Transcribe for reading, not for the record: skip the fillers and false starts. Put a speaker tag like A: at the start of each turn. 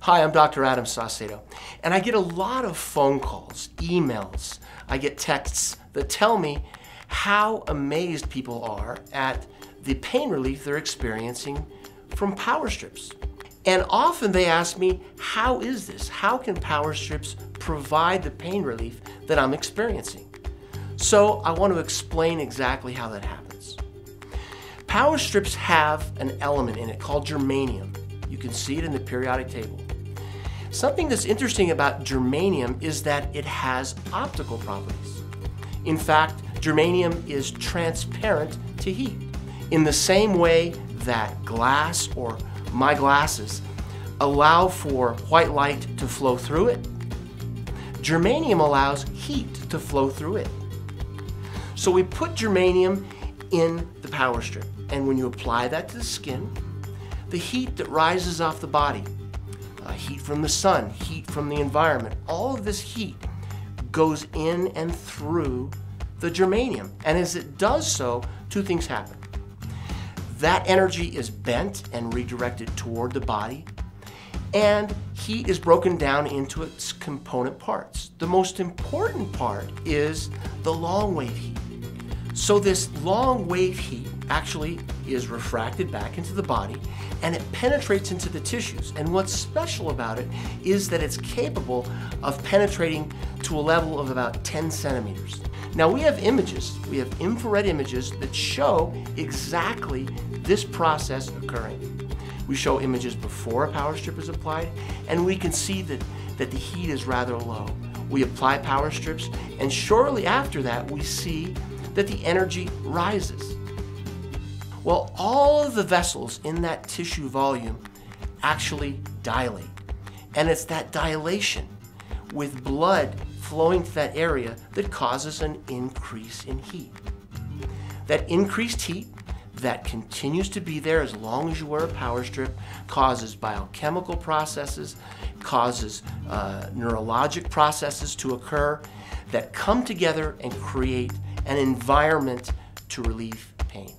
A: Hi, I'm Dr. Adam Saucedo, and I get a lot of phone calls, emails, I get texts that tell me how amazed people are at the pain relief they're experiencing from power strips. And often they ask me, how is this? How can power strips provide the pain relief that I'm experiencing? So I want to explain exactly how that happens. Power strips have an element in it called germanium. You can see it in the periodic table. Something that's interesting about germanium is that it has optical properties. In fact, germanium is transparent to heat. In the same way that glass or my glasses allow for white light to flow through it, germanium allows heat to flow through it. So we put germanium in the power strip, and when you apply that to the skin, the heat that rises off the body, heat from the sun, heat from the environment, all of this heat goes in and through the germanium. And as it does so, two things happen. That energy is bent and redirected toward the body, and heat is broken down into its component parts. The most important part is the long wave heat. So this long wave heat actually is refracted back into the body, and it penetrates into the tissues. And what's special about it is that it's capable of penetrating to a level of about 10 centimeters. Now we have images, we have infrared images that show exactly this process occurring. We show images before a power strip is applied, and we can see that the heat is rather low. We apply power strips, and shortly after that we see that the energy rises. Well, all of the vessels in that tissue volume actually dilate. And it's that dilation with blood flowing to that area that causes an increase in heat. That increased heat that continues to be there as long as you wear a power strip causes biochemical processes, causes neurologic processes to occur that come together and create an environment to relieve pain.